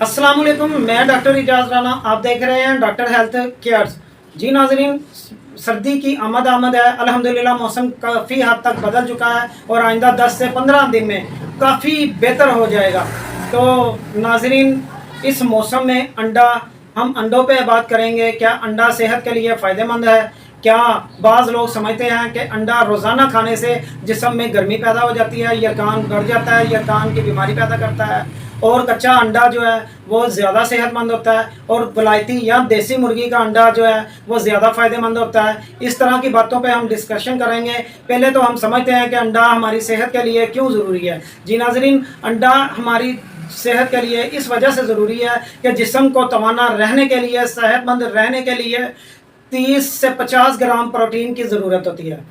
अस्सलाम वालेकुम, मैं डॉक्टर इजाज़ राना। आप देख रहे हैं डॉक्टर हेल्थ केयर्स। जी नाजरीन, सर्दी की आमद है। अल्हम्दुलिल्लाह मौसम काफ़ी हद तक बदल चुका है और आइंदा 10 से 15 दिन में काफ़ी बेहतर हो जाएगा। तो नाजरीन, इस मौसम में हम अंडों पे बात करेंगे। क्या अंडा सेहत के लिए फ़ायदेमंद है? क्या बाज़ लोग समझते हैं कि अंडा रोज़ाना खाने से जिस्म में गर्मी पैदा हो जाती है, यरकान बढ़ जाता है, यरकान की बीमारी पैदा करता है, और कच्चा अंडा जो है वो ज़्यादा सेहतमंद होता है, और वलायती या देसी मुर्गी का अंडा जो है वो ज़्यादा फ़ायदेमंद होता है। इस तरह की बातों पे हम डिस्कशन करेंगे। पहले तो हम समझते हैं कि अंडा हमारी सेहत के लिए क्यों ज़रूरी है। जी नाज़रीन, अंडा हमारी सेहत के लिए इस वजह से ज़रूरी है कि जिस्म को तवाना रहने के लिए, सेहतमंद रहने के लिए 30 से 50 ग्राम प्रोटीन की ज़रूरत होती है।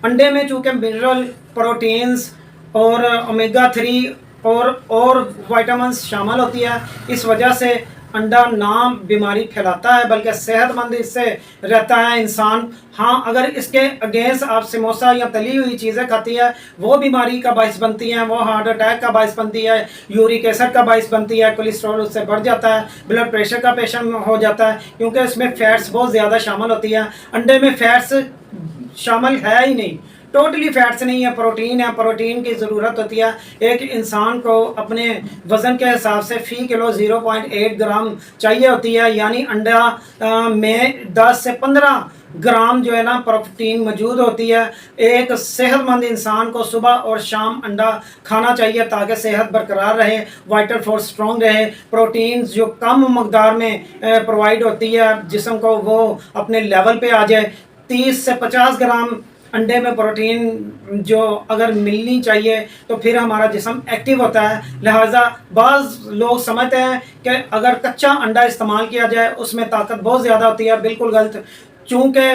अंडे में चूँकि मिनरल, प्रोटीन्स और ओमेगा 3 और विटामिन्स शामिल होती है, इस वजह से अंडा ना बीमारी फैलाता है बल्कि सेहतमंद इससे रहता है इंसान। हाँ, अगर इसके अगेंस्ट आप समोसा या तली हुई चीज़ें खाती है, वो बीमारी का बायस बनती हैं, वो हार्ट अटैक का बायस बनती है, यूरिक एसिड का बायस बनती है, कोलेस्ट्रॉल उससे बढ़ जाता है, ब्लड प्रेशर का पेशेंट हो जाता है, क्योंकि इसमें फैट्स बहुत ज़्यादा शामिल होती है। अंडे में फैट्स शामिल है ही नहीं, टोटली फैट्स नहीं है, प्रोटीन है। प्रोटीन की ज़रूरत होती है एक इंसान को अपने वज़न के हिसाब से फ़ी किलो 0.8 ग्राम चाहिए होती है। यानी अंडा में 10 से 15 ग्राम जो है ना प्रोटीन मौजूद होती है। एक सेहतमंद इंसान को सुबह और शाम अंडा खाना चाहिए ताकि सेहत बरकरार रहे, वाइटल फोर्स स्ट्रॉन्ग रहे। प्रोटीन जो कम मकदार में प्रोवाइड होती है जिस्म को, वो अपने लेवल पे आ जाए। 30 से 50 ग्राम अंडे में प्रोटीन जो अगर मिलनी चाहिए तो फिर हमारा जिस्म एक्टिव होता है। लिहाजा बाज़ लोग समझते हैं कि अगर कच्चा अंडा इस्तेमाल किया जाए उसमें ताकत बहुत ज़्यादा होती है। बिल्कुल गलत। चूँकि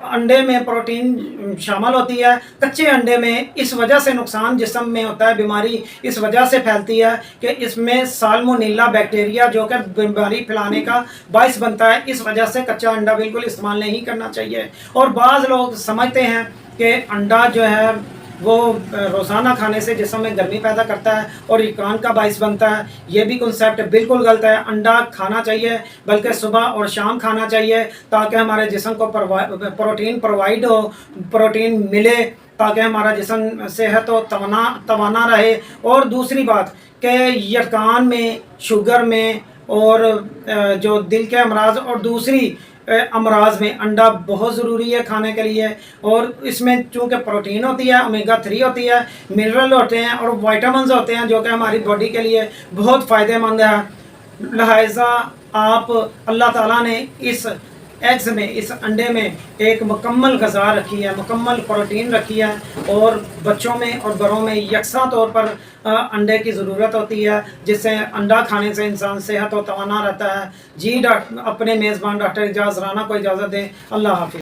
अंडे में प्रोटीन शामिल होती है, कच्चे अंडे में इस वजह से नुकसान जिस्म में होता है, बीमारी इस वजह से फैलती है कि इसमें साल्मोनेला बैक्टीरिया जो कि बीमारी फैलाने का बायस बनता है। इस वजह से कच्चा अंडा बिल्कुल इस्तेमाल नहीं करना चाहिए। और बाज़ लोग समझते हैं कि अंडा जो है वो रोज़ाना खाने से जिस्म में गर्मी पैदा करता है और यरकान का बायस बनता है। ये भी कॉन्सेप्ट बिल्कुल गलत है। अंडा खाना चाहिए, बल्कि सुबह और शाम खाना चाहिए ताकि हमारे जिस्म को प्रोटीन प्रोवाइड हो, प्रोटीन मिले, ताकि हमारा जिस्म सेहत हो, तवाना रहे। और दूसरी बात कि यरकान में, शुगर में और जो दिल के अमराज और दूसरी अमराज में अंडा बहुत ज़रूरी है खाने के लिए। और इसमें चूँकि प्रोटीन होती है, ओमेगा 3 होती है, मिनरल होते हैं और विटामिन्स होते हैं जो कि हमारी बॉडी के लिए बहुत फ़ायदेमंद है। लिहाजा आप, अल्लाह ताला ने इस एग्स में, इस अंडे में एक मुकम्मल ग़िज़ा रखी है, मुकम्मल प्रोटीन रखी है, और बच्चों में और बड़ों में यकसा तौर पर अंडे की ज़रूरत होती है, जिससे अंडा खाने से इंसान सेहत और तवाना रहता है। जी अपने मेज़बान डॉक्टर इजाज़ राना को इजाज़त दें। अल्लाह हाफ़िज़।